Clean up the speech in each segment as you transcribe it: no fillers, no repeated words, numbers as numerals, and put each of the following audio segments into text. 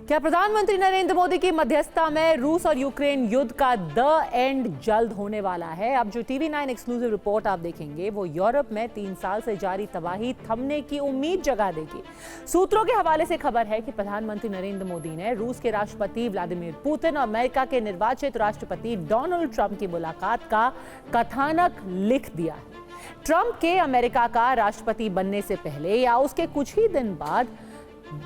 क्या प्रधानमंत्री नरेंद्र मोदी की मध्यस्थता में रूस और यूक्रेन युद्ध का द एंड जल्द होने वाला है? अब जो TV9 एक्सक्लूसिव रिपोर्ट आप देखेंगे वो यूरोप में 3 साल से जारी तबाही थमने की उम्मीद जगा देगी। सूत्रों के हवाले से खबर है कि प्रधानमंत्री नरेंद्र मोदी ने रूस के राष्ट्रपति व्लादिमीर पुतिन और अमेरिका के निर्वाचित राष्ट्रपति डोनाल्ड ट्रंप की मुलाकात का कथानक लिख दिया है। ट्रंप के अमेरिका का राष्ट्रपति बनने से पहले या उसके कुछ ही दिन बाद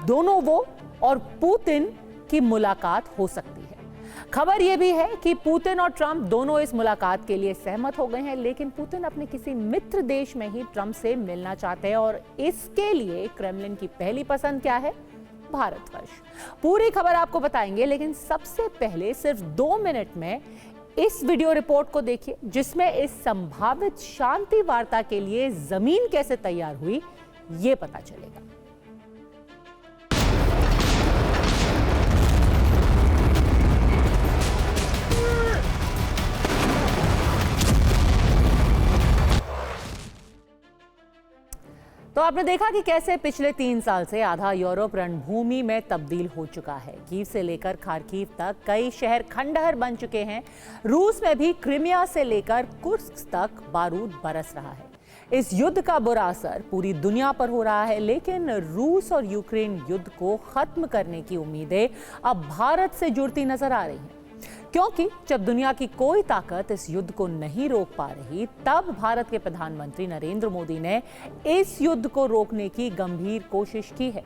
दोनों वो और पुतिन की मुलाकात हो सकती है। खबर यह भी है कि पुतिन और ट्रंप दोनों इस मुलाकात के लिए सहमत हो गए हैं, लेकिन पुतिन अपने किसी मित्र देश में ही ट्रंप से मिलना चाहते हैं और इसके लिए क्रेमलिन की पहली पसंद क्या है? भारतवर्ष। पूरी खबर आपको बताएंगे, लेकिन सबसे पहले सिर्फ 2 मिनट में इस वीडियो रिपोर्ट को देखिए, जिसमें इस संभावित शांति वार्ता के लिए जमीन कैसे तैयार हुई ये पता चलेगा। तो आपने देखा कि कैसे पिछले 3 साल से आधा यूरोप रणभूमि में तब्दील हो चुका है। कीव से लेकर खार्किव तक कई शहर खंडहर बन चुके हैं। रूस में भी क्रीमिया से लेकर कुर्स्क तक बारूद बरस रहा है। इस युद्ध का बुरा असर पूरी दुनिया पर हो रहा है, लेकिन रूस और यूक्रेन युद्ध को खत्म करने की उम्मीदें अब भारत से जुड़ती नजर आ रही हैं। क्योंकि जब दुनिया की कोई ताकत इस युद्ध को नहीं रोक पा रही, तब भारत के प्रधानमंत्री नरेंद्र मोदी ने इस युद्ध को रोकने की गंभीर कोशिश की है।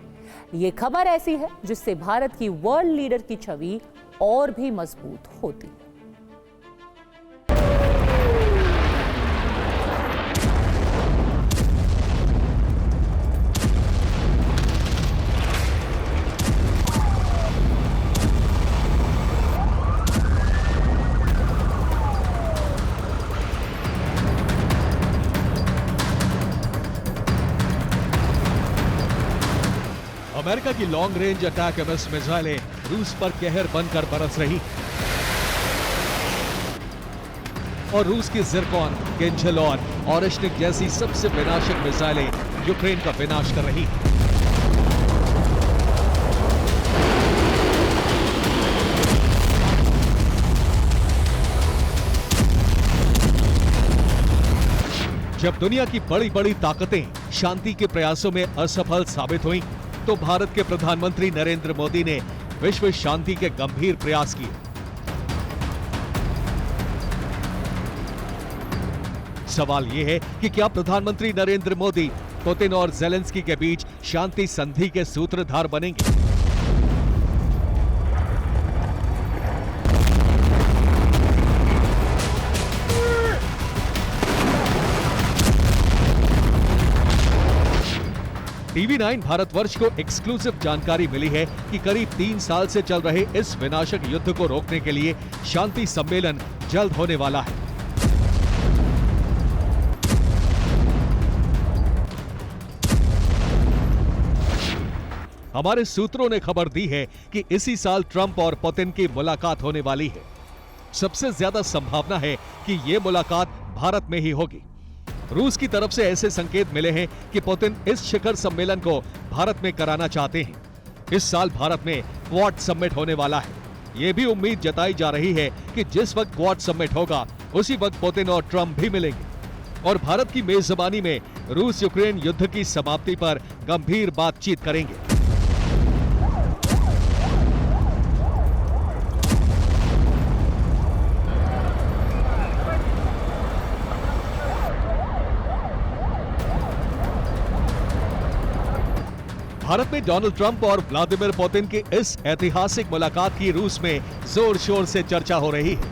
ये खबर ऐसी है जिससे भारत की वर्ल्ड लीडर की छवि और भी मजबूत होती है। अमेरिका की लॉन्ग रेंज अटैक एमएस मिसाइलें रूस पर कहर बनकर बरस रही और रूस की जिरकॉन, किंजल और ऑरेश्निक जैसी सबसे विनाशक मिसाइलें यूक्रेन का विनाश कर रही। जब दुनिया की बड़ी बड़ी ताकतें शांति के प्रयासों में असफल साबित हुई, तो भारत के प्रधानमंत्री नरेंद्र मोदी ने विश्व शांति के गंभीर प्रयास किए। सवाल यह है कि क्या प्रधानमंत्री नरेंद्र मोदी पुतिन और ज़ेलेंस्की के बीच शांति संधि के सूत्रधार बनेंगे? TV9 भारतवर्ष को एक्सक्लूसिव जानकारी मिली है कि करीब 3 साल से चल रहे इस विनाशक युद्ध को रोकने के लिए शांति सम्मेलन जल्द होने वाला है। हमारे सूत्रों ने खबर दी है कि इसी साल ट्रंप और पुतिन की मुलाकात होने वाली है। सबसे ज्यादा संभावना है कि यह मुलाकात भारत में ही होगी। रूस की तरफ से ऐसे संकेत मिले हैं कि पुतिन इस शिखर सम्मेलन को भारत में कराना चाहते हैं। इस साल भारत में क्वाड समिट होने वाला है। यह भी उम्मीद जताई जा रही है कि जिस वक्त क्वाड समिट होगा उसी वक्त पुतिन और ट्रंप भी मिलेंगे और भारत की मेजबानी में रूस यूक्रेन युद्ध की समाप्ति पर गंभीर बातचीत करेंगे। भारत में डोनाल्ड ट्रंप और व्लादिमीर पुतिन की इस ऐतिहासिक मुलाकात की रूस में जोर शोर से चर्चा हो रही है।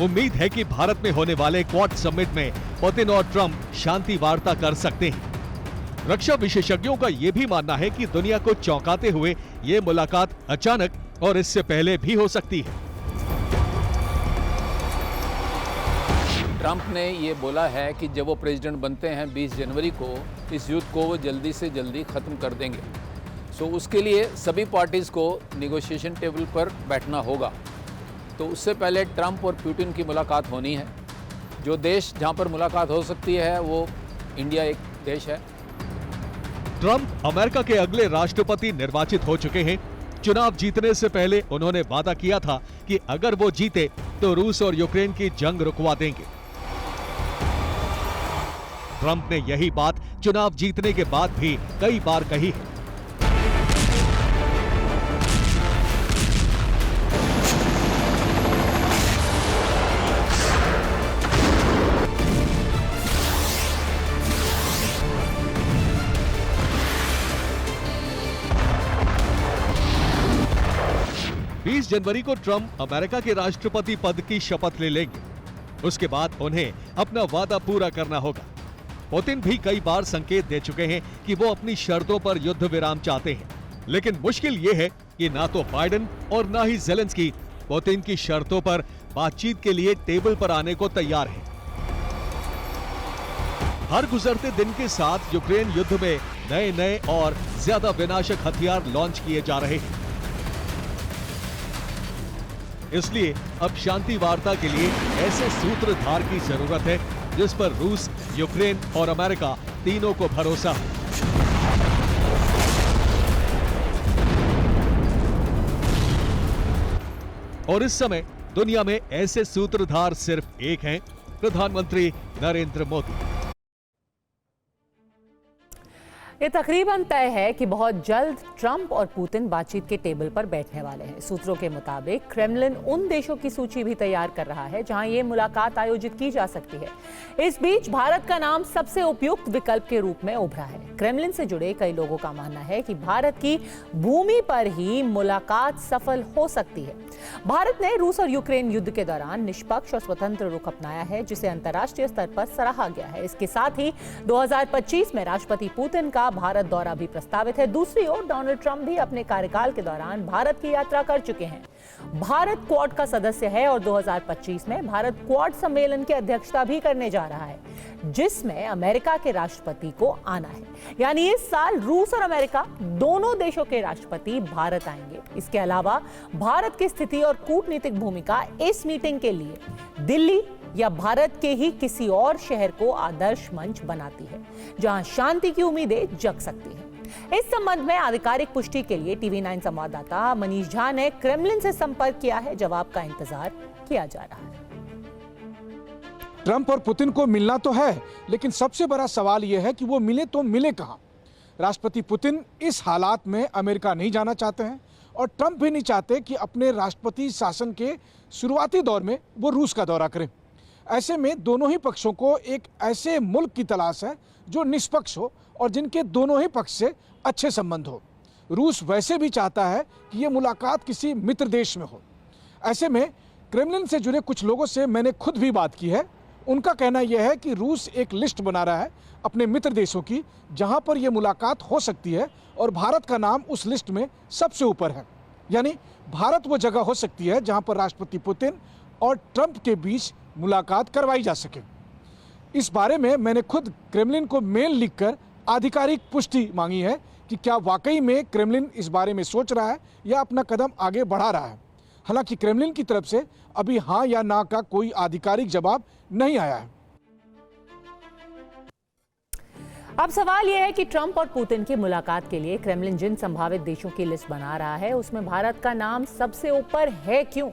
उम्मीद है कि भारत में होने वाले क्वाड समिट में पुतिन और ट्रंप शांति वार्ता कर सकते हैं। रक्षा विशेषज्ञों का यह भी मानना है कि दुनिया को चौंकाते हुए यह मुलाकात अचानक और इससे पहले भी हो सकती है। ट्रंप ने ये बोला है कि जब वो प्रेसिडेंट बनते हैं 20 जनवरी को, इस युद्ध को वो जल्दी से जल्दी ख़त्म कर देंगे। सो उसके लिए सभी पार्टीज़ को निगोशिएशन टेबल पर बैठना होगा। तो उससे पहले ट्रंप और पुतिन की मुलाकात होनी है। जो देश जहाँ पर मुलाकात हो सकती है वो इंडिया एक देश है। ट्रंप अमेरिका के अगले राष्ट्रपति निर्वाचित हो चुके हैं। चुनाव जीतने से पहले उन्होंने वादा किया था कि अगर वो जीते तो रूस और यूक्रेन की जंग रुकवा देंगे। ट्रंप ने यही बात चुनाव जीतने के बाद भी कई बार कही है। जनवरी को ट्रंप अमेरिका के राष्ट्रपति पद की शपथ ले लेंगे। उसके बाद उन्हें अपना वादा पूरा करना होगा। पुतिन भी कई बार संकेत दे चुके हैं कि वो अपनी शर्तों पर युद्ध विराम चाहते हैं, लेकिन मुश्किल ये है कि ना तो बाइडेन और ना ही ज़ेलेंस्की पुतिन की शर्तों पर बातचीत के लिए टेबल पर आने को तैयार हैं। हर गुजरते दिन के साथ यूक्रेन युद्ध में नए नए और ज्यादा विनाशक हथियार लॉन्च किए जा रहे हैं। इसलिए अब शांति वार्ता के लिए ऐसे सूत्रधार की जरूरत है जिस पर रूस, यूक्रेन और अमेरिका तीनों को भरोसा है। और इस समय दुनिया में ऐसे सूत्रधार सिर्फ एक हैं, प्रधानमंत्री नरेंद्र मोदी। ये तकरीबन तय है कि बहुत जल्द ट्रंप और पुतिन बातचीत के टेबल पर बैठने वाले हैं। सूत्रों के मुताबिक क्रेमलिन उन देशों की सूची भी तैयार कर रहा है जहां ये मुलाकात आयोजित की जा सकती है। इस बीच भारत का नाम सबसे उपयुक्त विकल्प के रूप में उभरा है। क्रेमलिन से जुड़े कई लोगों का मानना है कि भारत की भूमि पर ही मुलाकात सफल हो सकती है। भारत ने रूस और यूक्रेन युद्ध के दौरान निष्पक्ष और स्वतंत्र रुख अपनाया है, जिसे अंतर्राष्ट्रीय स्तर पर सराहा गया है। इसके साथ ही 2025 में राष्ट्रपति पुतिन का भारत दौरा भी प्रस्तावित है। दूसरी ओर डोनाल्ड ट्रंप भी अपने कार्यकाल के दौरान भारत की यात्रा कर चुके हैं। भारत क्वाड का सदस्य है और 2025 में भारत क्वाड सम्मेलन की अध्यक्षता भी करने जा रहा है, जिसमें अमेरिका के राष्ट्रपति को आना है। यानी इस साल रूस और अमेरिका दोनों देशों के राष्ट्रपति भारत आएंगे। इसके अलावा भारत की स्थिति और कूटनीतिक भूमिका इस मीटिंग के लिए दिल्ली या भारत के ही किसी और शहर को आदर्श मंच बनाती है, जहां शांति की उम्मीदें जग सकती हैं। इस संबंध में आधिकारिक पुष्टि के लिए टीवी 9 संवाददाता मनीष झा ने क्रेमलिन से संपर्क किया है। जवाब का इंतजार किया जा रहा है। ट्रंप और पुतिन को मिलना तो है, लेकिन सबसे बड़ा सवाल यह है कि वो मिले तो मिले कहां। राष्ट्रपति पुतिन इस हालात में अमेरिका नहीं जाना चाहते हैं और ट्रंप भी नहीं चाहते कि अपने राष्ट्रपति शासन के शुरुआती दौर में वो रूस का दौरा करें। ऐसे में दोनों ही पक्षों को एक ऐसे मुल्क की तलाश है जो निष्पक्ष हो और जिनके दोनों ही पक्ष से अच्छे संबंध हो। रूस वैसे भी चाहता है कि ये मुलाकात किसी मित्र देश में हो। ऐसे में क्रेमलिन से जुड़े कुछ लोगों से मैंने खुद भी बात की है। उनका कहना यह है कि रूस एक लिस्ट बना रहा है अपने मित्र देशों की जहां पर यह मुलाकात हो सकती है और भारत का नाम उस लिस्ट में सबसे ऊपर है। यानी भारत वो जगह हो सकती है जहां पर राष्ट्रपति पुतिन और ट्रंप के बीच मुलाकात करवाई जा सके। इस बारे में मैंने खुद क्रेमलिन को मेल लिखकर आधिकारिक पुष्टि मांगी है कि क्या वाकई में क्रेमलिन इस बारे में सोच रहा है या अपना कदम आगे बढ़ा रहा है। हालांकि क्रेमलिन की तरफ से अभी हाँ या ना का कोई आधिकारिक जवाब नहीं आया है। अब सवाल यह है कि ट्रंप और पुतिन की मुलाकात के लिए क्रेमलिन जिन संभावित देशों की लिस्ट बना रहा है उसमें भारत का नाम सबसे ऊपर है क्यों?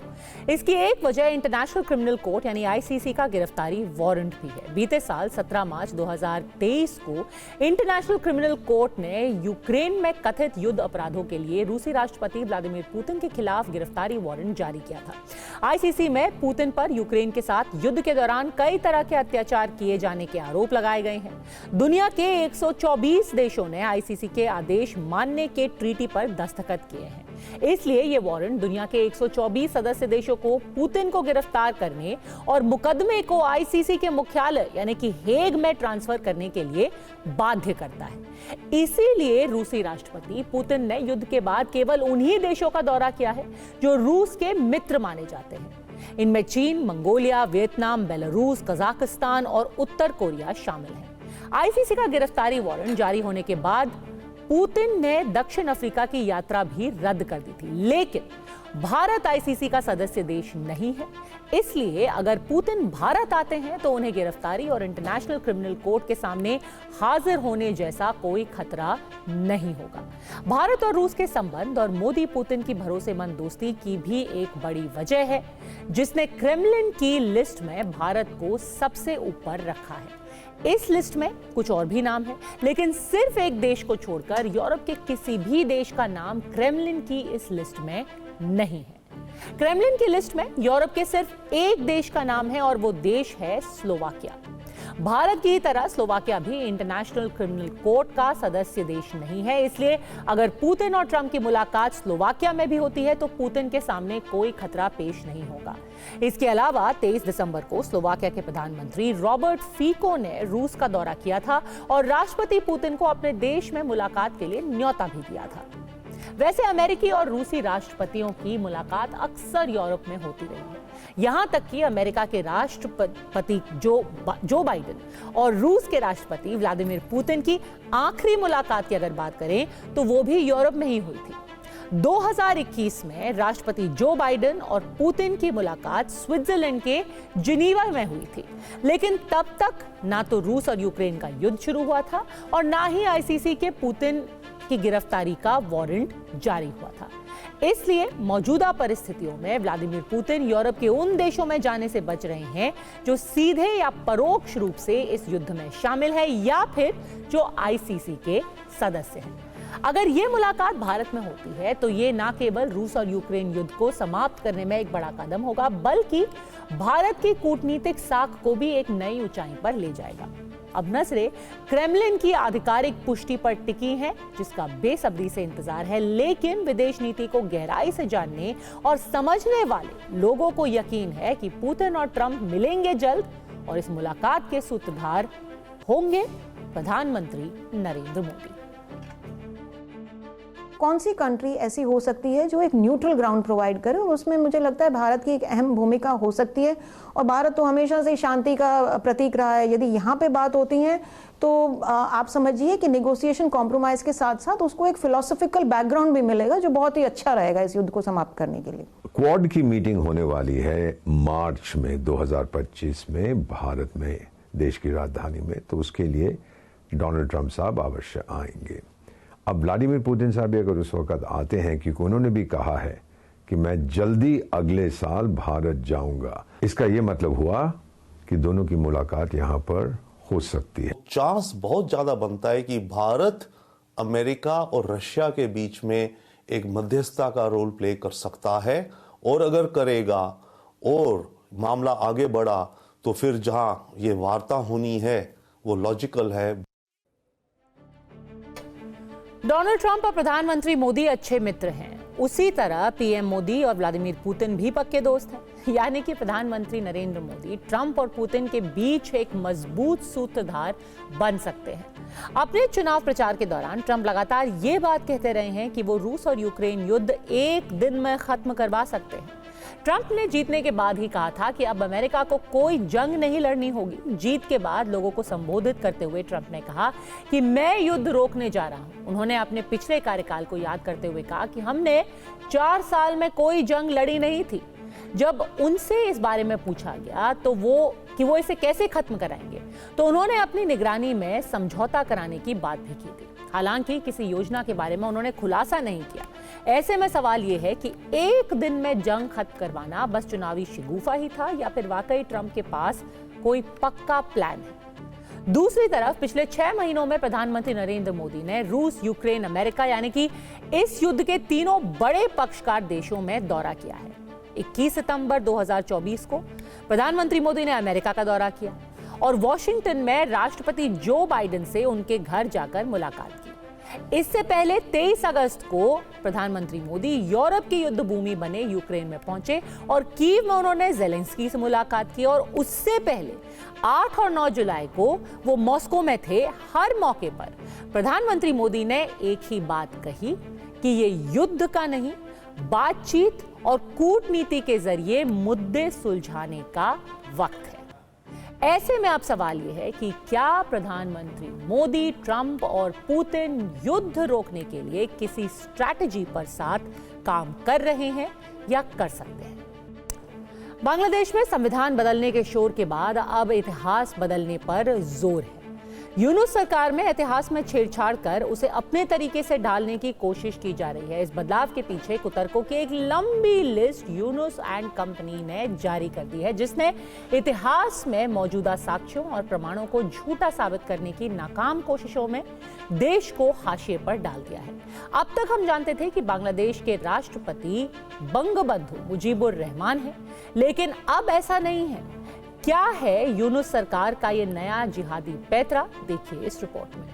इसकी एक वजह इंटरनेशनल क्रिमिनल कोर्ट यानी आईसीसी का गिरफ्तारी वारंट भी है। बीते साल 17 मार्च 2023 को इंटरनेशनल क्रिमिनल कोर्ट ने यूक्रेन में कथित युद्ध अपराधों के लिए रूसी राष्ट्रपति व्लादिमीर पुतिन के खिलाफ गिरफ्तारी वारंट जारी किया था। आईसीसी में पुतिन पर यूक्रेन के साथ युद्ध के दौरान कई तरह के अत्याचार किए जाने के आरोप लगाए गए हैं। दुनिया के 124 देशों ने आईसीसी के आदेश मानने के ट्रीटी पर दस्तखत किए हैं। इसलिए यह वारंट दुनिया के 124 सदस्य देशों को पुतिन को गिरफ्तार करने और मुकदमे को आईसीसी के मुख्यालय यानी कि हेग में ट्रांसफर करने के लिए बाध्य करता है। इसीलिए रूसी राष्ट्रपति पुतिन ने युद्ध के बाद केवल उन्हीं देशों का दौरा किया है जो रूस के मित्र माने जाते हैं। इनमें चीन, मंगोलिया, वियतनाम, बेलारूस, कजाकिस्तान और उत्तर कोरिया शामिल हैं। आईसीसी का गिरफ्तारी वारंट जारी होने के बाद पुतिन ने दक्षिण अफ्रीका की यात्रा भी रद्द कर दी थी, लेकिन भारत आईसीसी का सदस्य देश नहीं है, इसलिए अगर पुतिन भारत आते हैं तो उन्हें गिरफ्तारी और इंटरनेशनल क्रिमिनल कोर्ट के सामने हाजिर होने जैसा कोई खतरा नहीं होगा। भारत और रूस के संबंध और मोदी पुतिन की भरोसेमंद दोस्ती की भी एक बड़ी वजह है, जिसने क्रेमलिन की लिस्ट में भारत को सबसे ऊपर रखा है। इस लिस्ट में कुछ और भी नाम है, लेकिन सिर्फ एक देश को छोड़कर यूरोप के किसी भी देश का नाम क्रेमलिन की इस लिस्ट में नहीं है। क्रेमलिन की लिस्ट में यूरोप के सिर्फ एक देश का नाम है और वो देश है स्लोवाकिया। भारत की तरह स्लोवाकिया भी इंटरनेशनल क्रिमिनल कोर्ट का सदस्य देश नहीं है, इसलिए अगर पुतिन और ट्रंप की मुलाकात स्लोवाकिया में भी होती है तो पुतिन के सामने कोई खतरा पेश नहीं होगा। इसके अलावा 23 दिसंबर को स्लोवाकिया के प्रधानमंत्री रॉबर्ट फीको ने रूस का दौरा किया था और राष्ट्रपति पुतिन को अपने देश में मुलाकात के लिए न्योता भी दिया था। वैसे अमेरिकी और रूसी राष्ट्रपतियों की मुलाकात अक्सर यूरोप में होती रही है, यहां तक कि अमेरिका के राष्ट्रपति जो बाइडेन और रूस के राष्ट्रपति व्लादिमीर पुतिन की आखिरी मुलाकात की अगर बात करें तो वो भी यूरोप में ही हुई थी। 2021 में राष्ट्रपति जो बाइडेन और पुतिन की मुलाकात स्विट्जरलैंड के जिनीवा में हुई थी, लेकिन तब तक ना तो रूस और यूक्रेन का युद्ध शुरू हुआ था और ना ही आईसीसी के पुतिन की गिरफ्तारी का वारंट जारी हुआ था। इसलिए मौजूदा परिस्थितियों में व्लादिमीर पुतिन यूरोप के उन देशों में जाने से बच रहे हैं जो सीधे या परोक्ष रूप से इस युद्ध में शामिल है या फिर जो आईसीसी के सदस्य हैं। अगर ये मुलाकात भारत में होती है तो ये ना केवल रूस और यूक्रेन युद्ध को समाप्त करने में एक बड़ा कदम होगा, बल्कि भारत की कूटनीतिक साख को भी एक नई ऊंचाई पर ले जाएगा। अब नजरें क्रेमलिन की आधिकारिक पुष्टि पर टिकी हैं, जिसका बेसब्री से इंतजार है, लेकिन विदेश नीति को गहराई से जानने और समझने वाले लोगों को यकीन है कि पुतिन और ट्रंप मिलेंगे जल्द और इस मुलाकात के सूत्रधार होंगे प्रधानमंत्री नरेंद्र मोदी। कौन सी कंट्री ऐसी हो सकती है जो एक न्यूट्रल ग्राउंड प्रोवाइड करे, और उसमें मुझे लगता है भारत की एक अहम भूमिका हो सकती है। और भारत तो हमेशा से शांति का प्रतीक रहा है। यदि यहाँ पे बात होती है तो आप समझिए कि नेगोशिएशन कॉम्प्रोमाइज के साथ साथ उसको एक फिलोसॉफिकल बैकग्राउंड भी मिलेगा जो बहुत ही अच्छा रहेगा इस युद्ध को समाप्त करने के लिए। क्वाड की मीटिंग होने वाली है मार्च में 2025 में भारत में, देश की राजधानी में, तो उसके लिए डोनाल्ड ट्रंप साहब अवश्य आएंगे। अब व्लादिमीर पुतिन साहब भी अगर उस वक्त आते हैं, क्योंकि उन्होंने भी कहा है कि मैं जल्दी अगले साल भारत जाऊंगा, इसका यह मतलब हुआ कि दोनों की मुलाकात यहां पर हो सकती है। चांस बहुत ज्यादा बनता है कि भारत अमेरिका और रशिया के बीच में एक मध्यस्थता का रोल प्ले कर सकता है, और अगर करेगा और मामला आगे बढ़ा तो फिर जहां ये वार्ता होनी है वो लॉजिकल है। डोनाल्ड ट्रंप और प्रधानमंत्री मोदी अच्छे मित्र हैं, उसी तरह पीएम मोदी और व्लादिमीर पुतिन भी पक्के दोस्त हैं। यानी कि प्रधानमंत्री नरेंद्र मोदी ट्रंप और पुतिन के बीच एक मजबूत सूत्रधार बन सकते हैं। अपने चुनाव प्रचार के दौरान ट्रंप लगातार ये बात कहते रहे हैं कि वो रूस और यूक्रेन युद्ध एक दिन में खत्म करवा सकते हैं। ट्रंप ने जीतने के बाद ही कहा था कि अब अमेरिका को कोई जंग नहीं लड़नी होगी। जीत के बाद लोगों को संबोधित करते हुए ट्रंप ने कहा कि मैं युद्ध रोकने जा रहा हूं। उन्होंने अपने पिछले कार्यकाल को याद करते हुए कहा कि हमने 4 साल में कोई जंग लड़ी नहीं थी। जब उनसे इस बारे में पूछा गया तो वो इसे कैसे खत्म कराएंगे, तो उन्होंने अपनी निगरानी में समझौता कराने की बात भी की थी। हालांकि किसी योजना के बारे में उन्होंने खुलासा नहीं किया। ऐसे में सवाल यह है कि एक दिन में जंग खत्म करवाना बस चुनावी शिगूफा ही था या फिर वाकई ट्रंप के पास कोई पक्का प्लान है। दूसरी तरफ पिछले 6 महीनों में प्रधानमंत्री नरेंद्र मोदी ने रूस, यूक्रेन, अमेरिका यानी कि इस युद्ध के तीनों बड़े पक्षकार देशों में दौरा किया है। 21 सितंबर 2024 को प्रधानमंत्री मोदी ने अमेरिका का दौरा किया और वॉशिंगटन में राष्ट्रपति जो बाइडेन से उनके घर जाकर मुलाकात की। इससे पहले 23 अगस्त को प्रधानमंत्री मोदी यूरोप की युद्ध भूमि बने यूक्रेन में पहुंचे और कीव में उन्होंने ज़ेलेंस्की से मुलाकात की, और उससे पहले 8 और 9 जुलाई को वो मॉस्को में थे। हर मौके पर प्रधानमंत्री मोदी ने एक ही बात कही कि ये युद्ध का नहीं, बातचीत और कूटनीति के जरिए मुद्दे सुलझाने का वक्त है। ऐसे में अब सवाल यह है कि क्या प्रधानमंत्री मोदी, ट्रंप और पुतिन युद्ध रोकने के लिए किसी स्ट्रैटेजी पर साथ काम कर रहे हैं या कर सकते हैं? बांग्लादेश में संविधान बदलने के शोर के बाद अब इतिहास बदलने पर जोर है। यूनुस सरकार में इतिहास में छेड़छाड़ कर उसे अपने तरीके से ढालने की कोशिश की जा रही है। इस बदलाव के पीछे कुतर्कों की एक लंबी लिस्ट यूनुस एंड कंपनी ने जारी कर दी है, जिसने इतिहास में मौजूदा साक्ष्यों और प्रमाणों को झूठा साबित करने की नाकाम कोशिशों में देश को हाशिए पर डाल दिया है। अब तक हम जानते थे कि बांग्लादेश के राष्ट्रपति बंगबंधु मुजीबुर रहमान है, लेकिन अब ऐसा नहीं है। क्या है यूनुस सरकार का ये नया जिहादी पैतरा? देखिए इस रिपोर्ट में।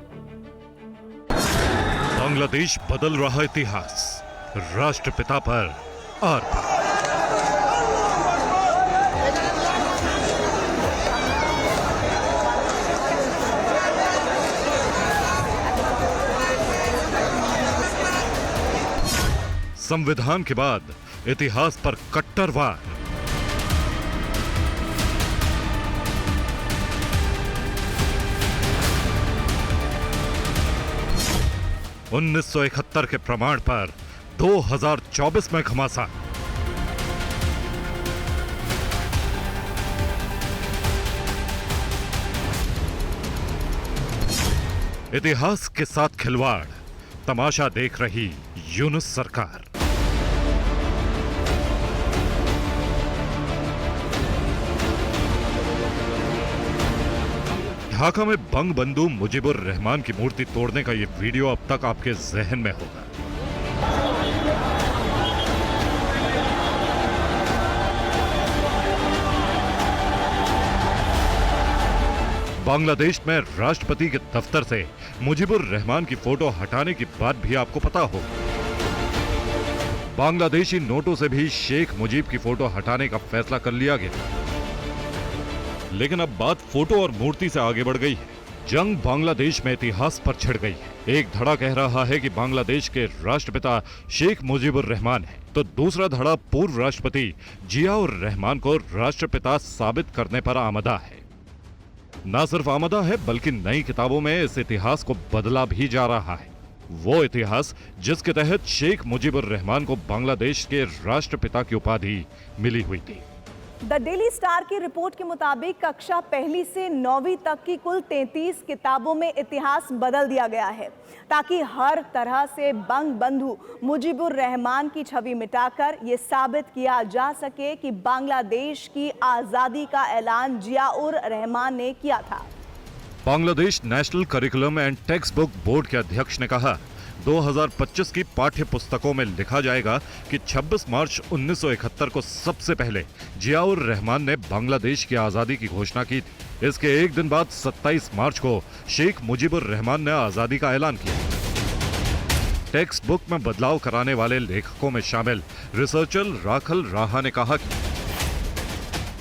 बांग्लादेश बदल रहा इतिहास, राष्ट्रपिता पर आर पार। संविधान के बाद इतिहास पर कट्टर वार। उन्नीस 1971 के प्रमाण पर 2024 में घमासान। इतिहास के साथ खिलवाड़, तमाशा देख रही यूनुस सरकार। ढाका में बंगबंधु मुजीबुर रहमान की मूर्ति तोड़ने का यह वीडियो अब तक आपके जहन में होगा। बांग्लादेश में राष्ट्रपति के दफ्तर से मुजीबुर रहमान की फोटो हटाने की बात भी आपको पता होगी। बांग्लादेशी नोटों से भी शेख मुजीब की फोटो हटाने का फैसला कर लिया गया। लेकिन अब बात फोटो और मूर्ति से आगे बढ़ गई है। जंग बांग्लादेश में इतिहास पर छिड़ गई है। एक धड़ा कह रहा है कि बांग्लादेश के राष्ट्रपिता शेख मुजीबुर रहमान है, तो दूसरा धड़ा पूर्व राष्ट्रपति जियाउर रहमान को राष्ट्रपिता साबित करने पर आमदा है। न सिर्फ आमदा है, बल्कि नई किताबों में इस इतिहास को बदला भी जा रहा है। वो इतिहास जिसके तहत शेख मुजीबुर रहमान को बांग्लादेश के राष्ट्रपिता की उपाधि मिली हुई थी। द डेली स्टार की रिपोर्ट के मुताबिक कक्षा 1 से 9वीं तक की कुल 33 किताबों में इतिहास बदल दिया गया है, ताकि हर तरह से बंगबंधु मुजीबुर रहमान की छवि मिटाकर ये साबित किया जा सके कि बांग्लादेश की आज़ादी का ऐलान जियाउर रहमान ने किया था। Bangladesh national curriculum and text book board के अध्यक्ष ने कहा, 2025 की पाठ्य पुस्तकों में लिखा जाएगा कि 26 मार्च 1971 को सबसे पहले जियाउर रहमान ने बांग्लादेश की आजादी की घोषणा की थी। इसके एक दिन बाद 27 मार्च को शेख मुजीबुर रहमान ने आजादी का ऐलान किया। टेक्स्ट बुक में बदलाव कराने वाले लेखकों में शामिल रिसर्चर राखल राहा ने कहा कि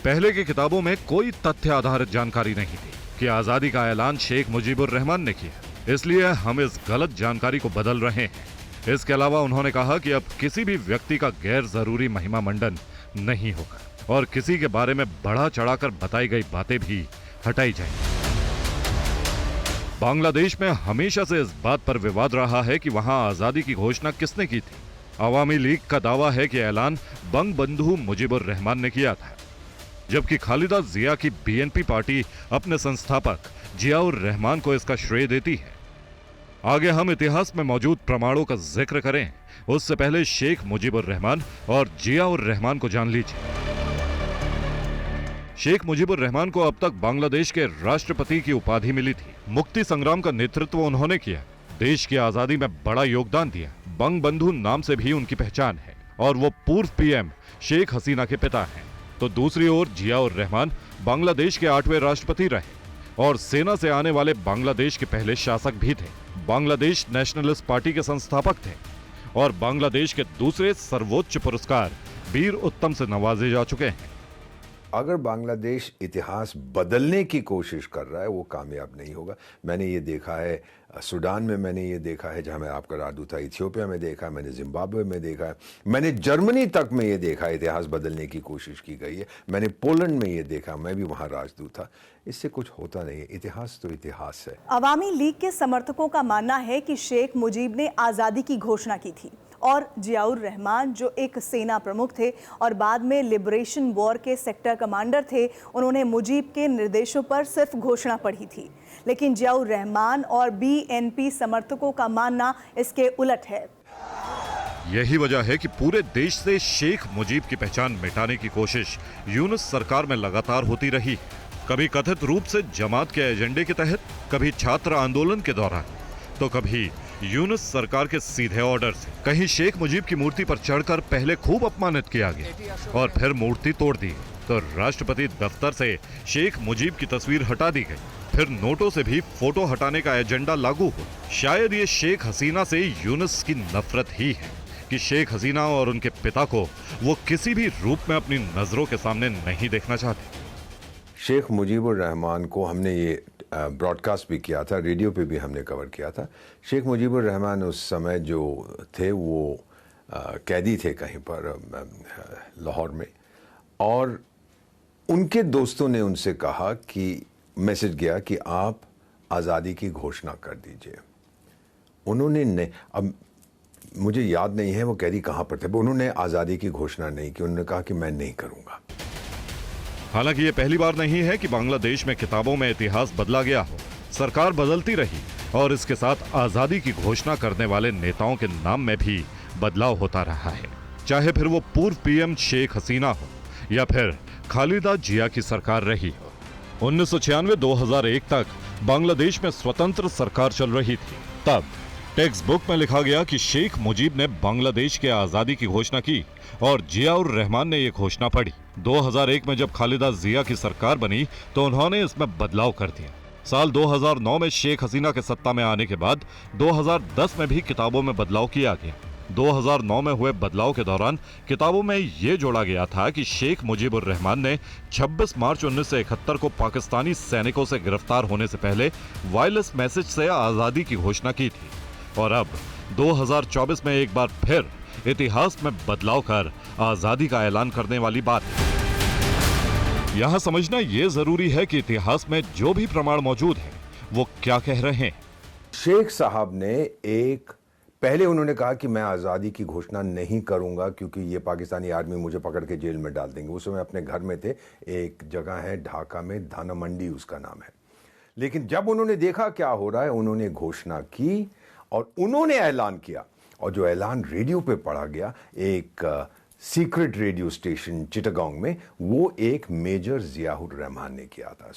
पहले की किताबों में कोई तथ्य आधारित जानकारी नहीं थी कि आजादी का ऐलान शेख मुजीबुर रहमान ने किया, इसलिए हम इस गलत जानकारी को बदल रहे हैं। इसके अलावा उन्होंने कहा कि अब किसी भी व्यक्ति का गैर जरूरी महिमा मंडन नहीं होगा और किसी के बारे में बढ़ा चढ़ाकर बताई गई बातें भी हटाई जाएंगी। बांग्लादेश में हमेशा से इस बात पर विवाद रहा है कि वहां आजादी की घोषणा किसने की थी। अवामी लीग का दावा है कि ऐलान बंगबंधु मुजीबुर रहमान ने किया था, जबकि खालिदा जिया की बीएनपी पार्टी अपने संस्थापक जियाउर रहमान को इसका श्रेय देती है। आगे हम इतिहास में मौजूद प्रमाणों का जिक्र करें, उससे पहले शेख मुजीबुर रहमान और जियाउर रहमान को जान लीजिए। शेख मुजीबुर रहमान को अब तक बांग्लादेश के राष्ट्रपति की उपाधि मिली थी। मुक्ति संग्राम का नेतृत्व उन्होंने किया, देश की आजादी में बड़ा योगदान दिया। बंगबंधु नाम से भी उनकी पहचान है और वो पूर्व पीएम शेख हसीना के पिता हैं। तो दूसरी ओर जियाउर रहमान बांग्लादेश के 8वें राष्ट्रपति रहे और सेना से आने वाले बांग्लादेश के पहले शासक भी थे। बांग्लादेश नेशनलिस्ट पार्टी के संस्थापक थे और बांग्लादेश के दूसरे सर्वोच्च पुरस्कार वीर उत्तम से नवाजे जा चुके हैं। अगर बांग्लादेश इतिहास बदलने की कोशिश कर रहा है वो कामयाब नहीं होगा। मैंने ये देखा है सूडान में, मैंने ये देखा है जहाँ मैं आपका राजदूत था, इथियोपिया में देखा है, मैंने जिम्बाब्वे में देखा है, मैंने जर्मनी तक में ये देखा है इतिहास बदलने की कोशिश की गई है, मैंने पोलैंड में ये देखा, मैं भी वहाँ राजदूत था। इससे कुछ होता नहीं है, इतिहास तो इतिहास है। अवामी लीग के समर्थकों का मानना है कि शेख मुजीब ने आज़ादी की घोषणा की थी और जियाउर रहमान जो एक सेना प्रमुख थे और बाद में लिबरेशन वॉर के सेक्टर कमांडर थे, उन्होंने मुजीब के निर्देशों पर सिर्फ घोषणा पढ़ी थी। लेकिन जियाउर रहमान और बीएनपी समर्थकों का मानना इसके उलट है। यही वजह है कि पूरे देश से शेख मुजीब की पहचान मिटाने की कोशिश यूनुस सरकार में लगातार होती रही। कभी कथित रूप से जमात के एजेंडे के तहत, कभी छात्र आंदोलन के दौरान, तो कभी यूनुस सरकार के सीधे ऑर्डर से। कहीं शेख मुजीब की मूर्ति पर चढ़कर पहले खूब अपमानित किया गया और फिर मूर्ति तोड़ दी, तो राष्ट्रपति दफ्तर से शेख मुजीब की तस्वीर हटा दी गई। फिर नोटों से भी फोटो हटाने का एजेंडा लागू हुआ। शायद ये शेख हसीना से यूनुस की नफरत ही है कि शेख हसीना और उनके पिता को वो किसी भी रूप में अपनी नजरों के सामने नहीं देखना चाहते। शेख मुजीबुर रहमान को हमने ये ब्रॉडकास्ट भी किया था, रेडियो पे भी हमने कवर किया था। शेख मुजीबुर रहमान उस समय जो थे वो कैदी थे कहीं पर लाहौर में, और उनके दोस्तों ने उनसे कहा कि मैसेज गया कि आप आज़ादी की घोषणा कर दीजिए। उन्होंने अब मुझे याद नहीं है वो कैदी कहाँ पर थे, उन्होंने आज़ादी की घोषणा नहीं की। उन्होंने कहा कि मैं नहीं करूँगा। हालांकि ये पहली बार नहीं है कि बांग्लादेश में किताबों में इतिहास बदला गया हो। सरकार बदलती रही और इसके साथ आजादी की घोषणा करने वाले नेताओं के नाम में भी बदलाव होता रहा है, चाहे फिर वो पूर्व पीएम शेख हसीना हो या फिर खालिदा जिया की सरकार रही हो। 1996-2001 तक बांग्लादेश में स्वतंत्र सरकार चल रही थी। तब टेक्स्ट बुक में लिखा गया कि शेख मुजीब ने बांग्लादेश के आजादी की घोषणा की और जियाउर रहमान ने यह घोषणा पढ़ी। 2001 में जब खालिदा जिया की सरकार बनी तो उन्होंने इसमें बदलाव कर दिया। साल 2009 में शेख हसीना के सत्ता में आने के बाद 2010 में भी किताबों में बदलाव किया गया। 2009 में हुए बदलाव के दौरान किताबों में ये जोड़ा गया था कि शेख मुजीबुर रहमान ने 26 मार्च 1971 को पाकिस्तानी सैनिकों से गिरफ्तार होने से पहले वायरलेस मैसेज से आजादी की घोषणा की थी। और अब 2024 में एक बार फिर इतिहास में बदलाव कर आजादी का ऐलान करने वाली बात है। यहां समझना यह जरूरी है कि इतिहास में जो भी प्रमाण मौजूद है वो क्या कह रहे हैं। शेख साहब ने पहले उन्होंने कहा कि मैं आज़ादी की घोषणा नहीं करूंगा क्योंकि ये पाकिस्तानी आर्मी मुझे पकड़ के जेल में डाल देंगे। उस समय अपने घर में थे, एक जगह है ढाका में, धाना मंडी उसका नाम है। लेकिन जब उन्होंने देखा क्या हो रहा है, उन्होंने घोषणा की और उन्होंने ऐलान किया, और जो ऐलान रेडियो पे पढ़ा गया एक सीक्रेट रेडियो स्टेशन चिटागोंग में, वो एक मेजर जियाउर रहमान ने किया था।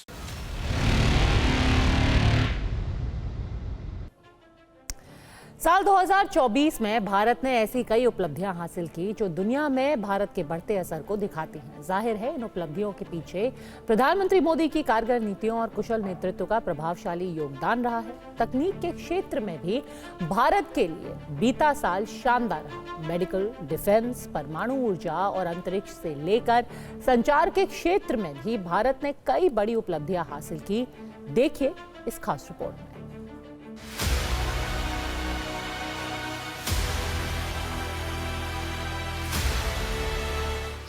साल 2024 में भारत ने ऐसी कई उपलब्धियां हासिल की जो दुनिया में भारत के बढ़ते असर को दिखाती हैं। जाहिर है इन उपलब्धियों के पीछे प्रधानमंत्री मोदी की कारगर नीतियों और कुशल नेतृत्व का प्रभावशाली योगदान रहा है। तकनीक के क्षेत्र में भी भारत के लिए बीता साल शानदार रहा। मेडिकल, डिफेंस, परमाणु ऊर्जा और अंतरिक्ष से लेकर संचार के क्षेत्र में भी भारत ने कई बड़ी उपलब्धियां हासिल की। देखिए इस खास रिपोर्ट में।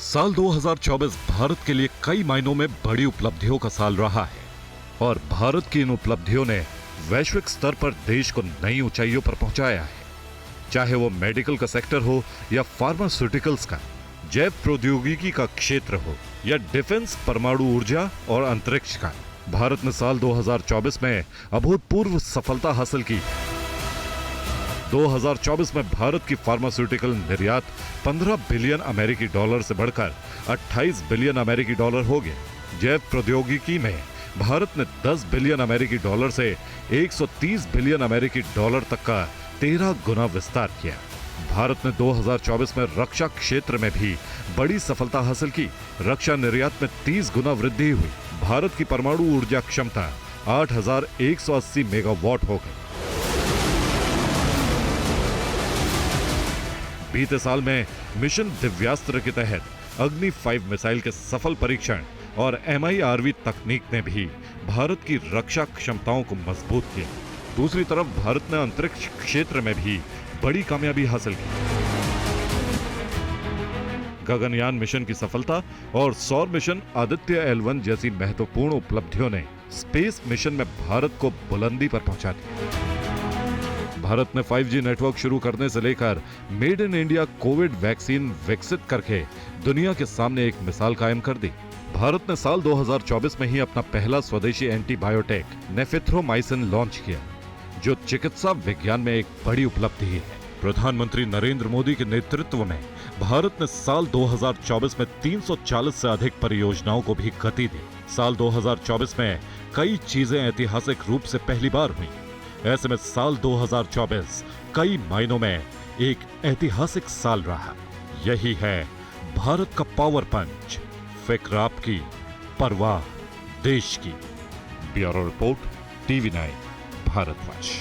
साल 2024 भारत के लिए कई मायनों में बड़ी उपलब्धियों का साल रहा है और भारत की इन उपलब्धियों ने वैश्विक स्तर पर देश को नई ऊंचाइयों पर पहुंचाया है। चाहे वो मेडिकल का सेक्टर हो या फार्मास्यूटिकल्स का, जैव प्रौद्योगिकी का क्षेत्र हो या डिफेंस, परमाणु ऊर्जा और अंतरिक्ष का, भारत ने साल 2024 में अभूतपूर्व सफलता हासिल की। 2024 में भारत की फार्मास्यूटिकल निर्यात 15 बिलियन अमेरिकी डॉलर से बढ़कर 28 बिलियन अमेरिकी डॉलर हो गया। जैव प्रौद्योगिकी में भारत ने 10 बिलियन अमेरिकी डॉलर से 130 बिलियन अमेरिकी डॉलर तक का 13 गुना विस्तार किया। भारत ने 2024 में रक्षा क्षेत्र में भी बड़ी सफलता हासिल की। रक्षा निर्यात में 30 गुना वृद्धि हुई। भारत की परमाणु ऊर्जा क्षमता 8,180 मेगावाट हो गई। बीते साल में मिशन दिव्यास्त्र के तहत अग्नि 5 मिसाइल के सफल परीक्षण और MIRV तकनीक ने भी भारत की रक्षा क्षमताओं को मजबूत किया। दूसरी तरफ भारत ने अंतरिक्ष क्षेत्र में भी बड़ी कामयाबी हासिल की। गगनयान मिशन की सफलता और सौर मिशन आदित्य L1 जैसी महत्वपूर्ण उपलब्धियों ने स्पेस मिशन में भारत को बुलंदी पर पहुंचा दिया। भारत ने 5G नेटवर्क शुरू करने से लेकर made in India Covid vaccine विकसित करके दुनिया के सामने एक मिसाल कायम कर दी। भारत ने साल 2024 में ही अपना पहला स्वदेशी एंटीबायोटिक नेफेथ्रोमाइसिन लॉन्च किया, जो चिकित्सा विज्ञान में एक बड़ी उपलब्धि है। प्रधानमंत्री नरेंद्र मोदी के नेतृत्व में भारत ने साल 2024 में 340 से अधिक परियोजनाओं को भी गति दी। साल 2024 में कई चीजें ऐतिहासिक रूप से पहली बार हुई। ऐसे में साल 2024 कई मायनों में एक ऐतिहासिक साल रहा। यही है भारत का पावर पंच, फिक्र आपकी, परवाह देश की। Bureau report, TV9 Bharatvarsh.